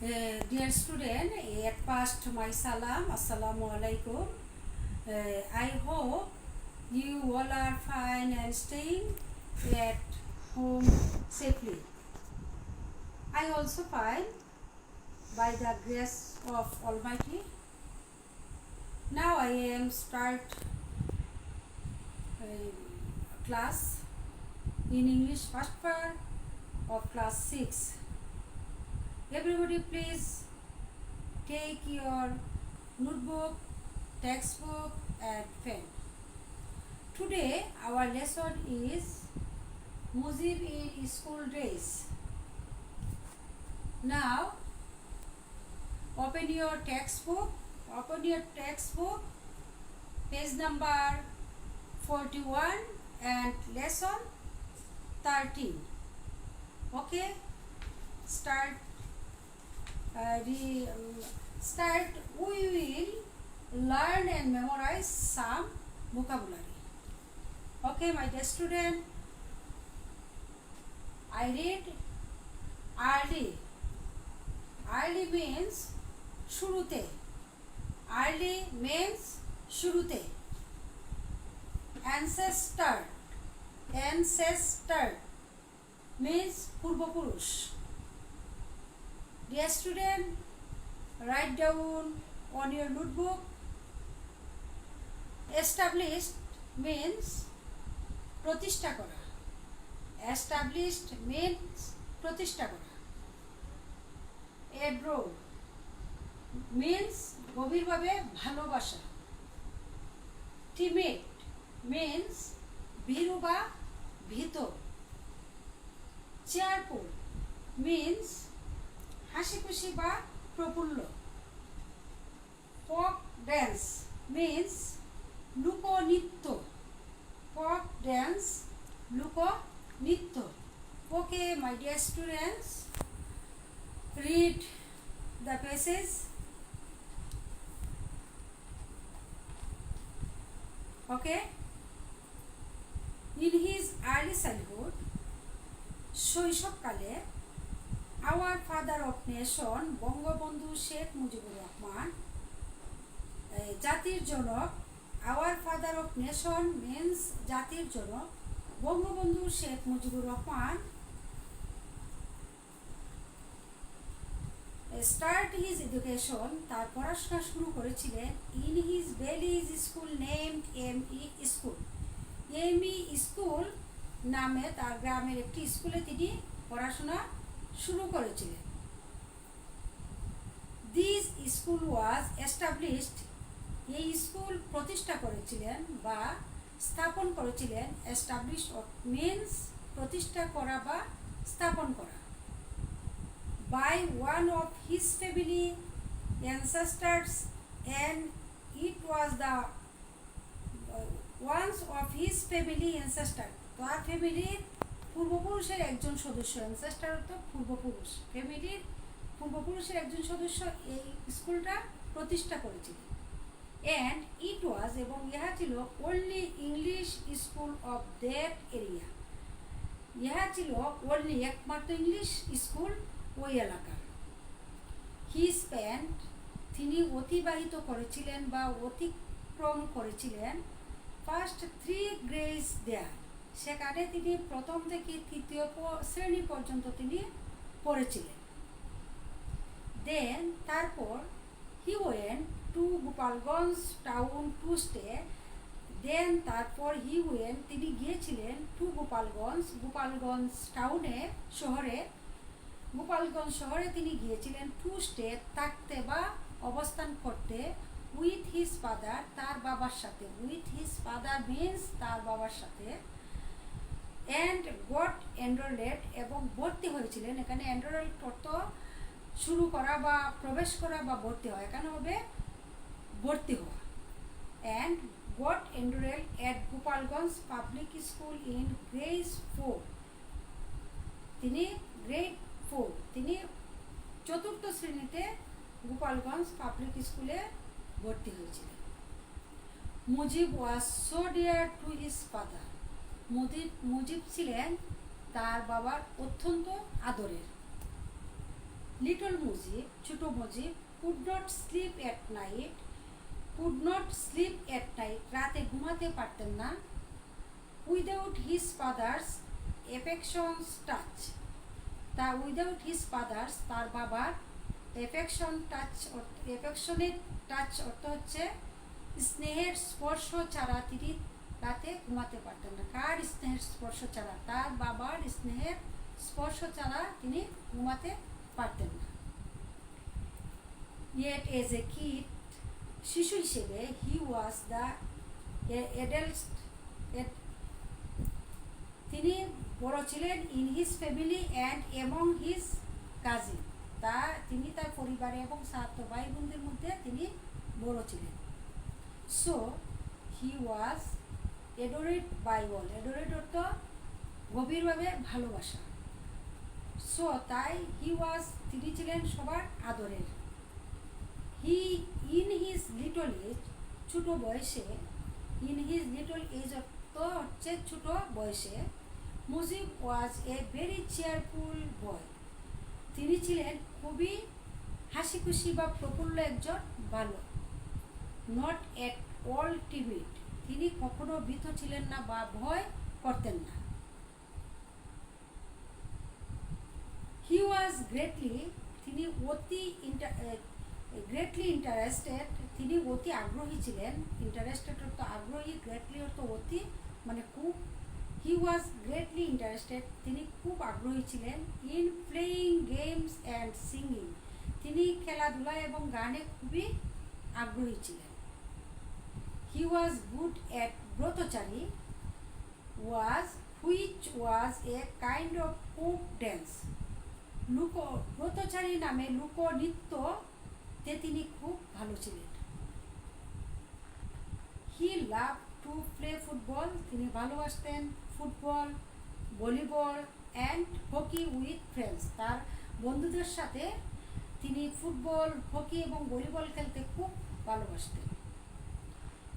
Dear student, at first my salam, assalamu alaikum. I hope you all are fine and staying at home safely. I also fine by the grace of Almighty. Now I am start class in English first part of class 6. Everybody please take your notebook, textbook and pen. Today our lesson is Mujib in school days. Now open your textbook, page number 41 and lesson 13. Okay, start. We will learn and memorize some vocabulary. Okay, my dear student, I read early. Early means shurute. Early means shurute. Ancestor means purbopurush. Dear student, write down on your notebook. Established means প্রতিষ্ঠা করা. Established means প্রতিষ্ঠা করা. Adore means গভীরভাবে ভালোবাসা. Timid means ভীরু বা ভীত. Cheerful means হাসি খুশি বা প্রফুল্ল. ফক ড্যান্স মিন্স লোকনৃত্য. ফক ড্যান্স লোকনৃত্য. Okay my dear students, read the passage. Okay, in his early childhood, শৈশবকালে our father of nation Bangabandhu Sheikh Mujibur Rahman জাতির জনক. our father of nation means জাতির জনক Bangabandhu Sheikh Mujibur Rahman start his education, তার পড়াশোনা শুরু করেছিলেন in his village school named M.E. school. M.E. school নামে তার গ্রামের একটি স্কুলে তিনি পড়াশোনা শুরু করেছিলেন. দিস স্কুল ওয়াজ এস্টাবলিশড, এই স্কুল প্রতিষ্ঠা করেছিলেন বা স্থাপন করেছিলেন. এস্টাবলিশড মিন্স প্রতিষ্ঠা করা বা স্থাপন করা. By one of his family ancestors and it was the ones of his family ancestor, তার ফ্যামিলির পূর্বপুরুষের একজন সদস্য. অ্যানসেস্টার অর্থ পূর্বপুরুষ. ফ্যামিলির পূর্বপুরুষের একজন সদস্য এই স্কুলটা প্রতিষ্ঠা করেছিল. অ্যান্ড ইট ওয়াজ, এবং ইহা ছিল only English school of that area. ইহা ছিল ওনলি একমাত্র ইংলিশ স্কুল ওই এলাকার. হি স্পেন্ট, তিনি অতিবাহিত করেছিলেন বা অতিক্রম করেছিলেন ফার্স্ট 3 গ্রেডস দেয়ার, সেখানে তিনি প্রথম থেকে তৃতীয় শ্রেণী পর্যন্ত তিনি পড়েছিলেন. দেন তারপর he went to Gopalganj town to stay. Then তারপর হি ওয়েন্ট, তিনি গিয়েছিলেন টু গোপালগঞ্জ টাউনে, শহরে, গোপালগঞ্জ শহরে তিনি গিয়েছিলেন টু স্টে, থাকতে বা অবস্থান করতে, উইথ হিজ ফাদার, তার বাবার সাথে. উইথ হিজ ফাদার মিন্স তার বাবার সাথে. অ্যান্ড গট এনরোলেড, এবং ভর্তি হয়েছিলেন. এখানে এনরোল অর্থ শুরু করা বা প্রবেশ করা বা ভর্তি হওয়া, এখানে হবে ভর্তি হওয়া. And got enrolled at Gopalganj public school in grade 4. তিনি গ্রেড 4, তিনি 4th শ্রেণীতে গোপালগঞ্জ পাবলিক স্কুলে ভর্তি হয়েছিলেন. Mujib was so dear to his father. Mujib ছিলেন তার বাবার অত্যন্ত আদরের. লিটল মুজিব, ছোট Mujib, could not sleep at night, could not sleep at night, রাতে ঘুমাতে পারতেন না। উইদাউট হিজ ফাদার্স এফেকশনস টাচ, তা উইদাউট হিজ ফাদার্স, তার বাবার এফেকশনের টাচ অর্থ হচ্ছে স্নেহের স্পর্শ ছাড়া তিনি রাতে ঘুমাতে পারতেন না। কার স্নেহের স্পর্শ ছাড়া? তার বাবার স্নেহের স্পর্শ ছাড়া তিনি ঘুমাতে পারতেন না। Yet as a kid, শিশু হিসেবে he was the eldest, তিনি বড় ছিলেন in his family and among his cousin, তিনি তার পরিবারে এবং সাত ভাই বোনদের মধ্যে তিনি বড় ছিলেন। So he was adored by all, adored অর্থ গভীরভাবে ভালোবাসা। So তাই he was, তিনি ছিলেন সবার আদরের। He in his little age, ছোট বয়সে, in his little age অর্থ হচ্ছে ছোট বয়সে, Mujib was a very cheerful boy, তিনি ছিলেন খুবই হাসি খুশি বা প্রফুল্ল একজন বালক। Not at all timid, তিনি কখনো ভীত ছিলেন না বা ভয় করতেন না। He was greatly, তিনি অতি গ্রেটলি ইন্টারেস্টেড, তিনি অতি আগ্রহী ছিলেন। ইন্টারেস্টেড অর্থ আগ্রহী, গ্রেটলি অর্থ অতি মানে খুব। হি ওয়াজ গ্রেটলি ইন্টারেস্টেড, তিনি খুব আগ্রহী ছিলেন। In playing games and singing, তিনি খেলাধুলা এবং গানে খুবই আগ্রহী ছিলেন। He was good at Bratachari, was which was a kind of folk dance, Bratachari নামে লোকনৃত্যতে তিনি খুব ভালো ছিলেন। He love to play football, তিনি ভালোবাসতেন football, volleyball and hockey with friends, তার বন্ধুদের সাথে তিনি ফুটবল, হকি এবং ভলিবল খেলতে খুব ভালোবাসতেন।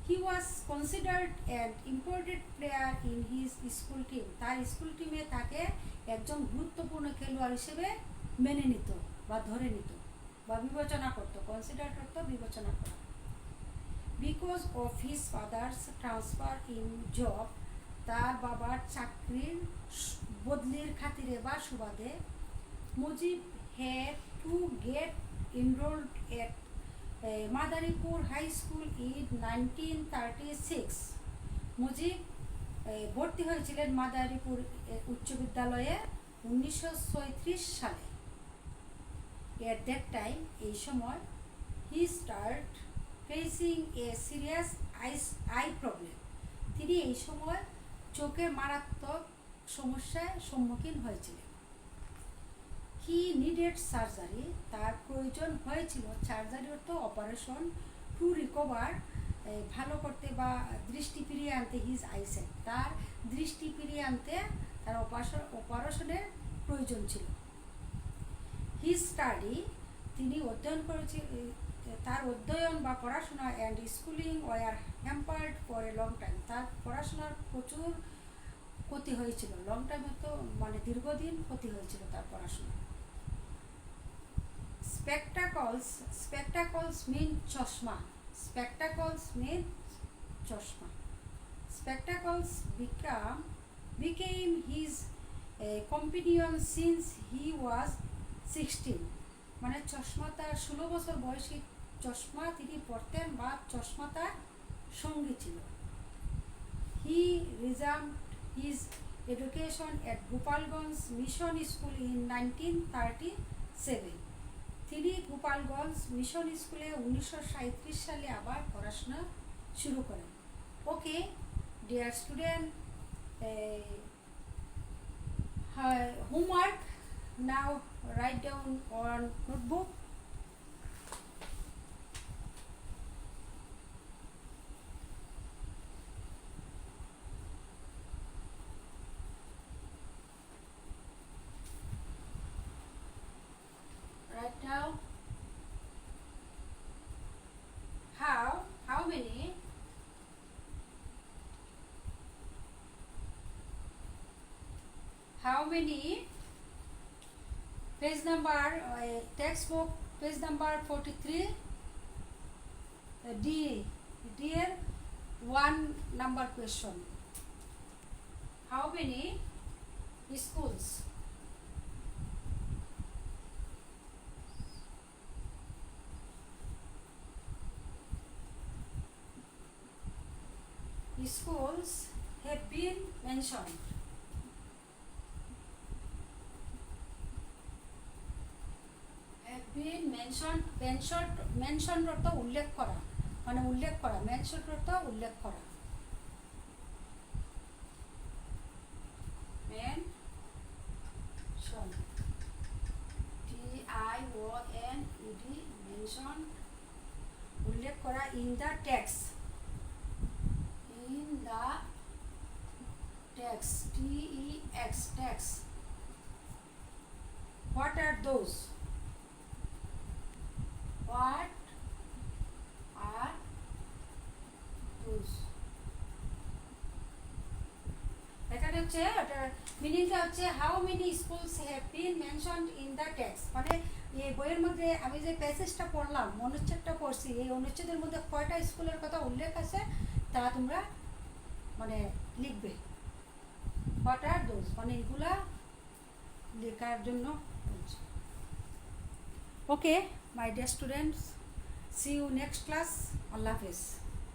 He was considered an important player in his school team, তার স্কুল টিমে তাকে একজন গুরুত্বপূর্ণ খেলোয়াড় হিসেবে মেনে নিত বা ধরে নিত বা বিবেচনা করত। কনসিডার করত, বিবেচনা করা। Because of his father's transfer in job, তার বাবার চাকরির বদলির খাতিরে বা সুবাদে, Mujib had to get enrolled at Madaripur high school in 1936, Mujib ভর্তি হয়েছিলেন মাদারীপুর উচ্চ বিদ্যালয়ে 1936 সালে। এট দ্যাট টাইম, এই সময়, he start facing A serious I problem, তিনি এই সময় চোখের মারাত্মক সমস্যার সম্মুখীন হয়েছিলেন। হি নিডেড সার্জারি, তার প্রয়োজন হয়েছিল, সার্জারি অর্থ অপারেশন, টু রিকভার ভালো করতে বা দৃষ্টি ফিরিয়ে আনতে, হিজ আইসাইট, তার দৃষ্টি ফিরিয়ে আনতে তার অপারেশনের প্রয়োজন ছিল। হি স্টাডি, তিনি অধ্যয়ন করেছি, তার অধ্যয়ন বা পড়াশোনা and schooling were hampered for a long time, তার পড়াশোনার প্রচুর ক্ষতি হয়েছিল। লং টাইম তো মানে দীর্ঘদিন ক্ষতি হয়েছিল তার পড়াশোনা। স্পেকটাকলস, স্পেকটাকলস মিন চশমা, spectacles means chashma. Spectacles became his companion since he was 16, মানে চশমা তার 16 বছর বয়সী চশমা তিনি পরতেন বা চশমা তার সঙ্গী ছিল। He resumed his education at Gopalganj Mission School in 1937, তিনি গোপালগঞ্জ মিশন স্কুলে 1937 সালে আবার পড়াশোনা শুরু করেন। Okay dear student, homework now write down on notebook. Right now, how many Page number, textbook, page number 43. D. Dear, 1 number question. How many schools? Schools have been mentioned. Have been mentioned. Mentioned অর্থ উল্লেখ করা, মানে উল্লেখ করা। mentioned অর্থ উল্লেখ করা। mention, TIONED, mention, উল্লেখ করা। in the text, in the text, TEX, text. What are those? What are those? এখানে হচ্ছে ওটার মিনিংটা হচ্ছে how many schools have been mentioned in the text, মানে এই বইয়ের মধ্যে আমি যে প্যাসেজটা পড়লাম, অনুচ্ছেদটা পড়ছি, এই অনুচ্ছেদের মধ্যে কয়টা স্কুলের কথা উল্লেখ আছে তা তোমরা মানে লিখবে। হোয়াট আর দোজ, মানে এগুলা লেখার জন্য। Okay my dear students, see you next class. আল্লাহ হাফেজ।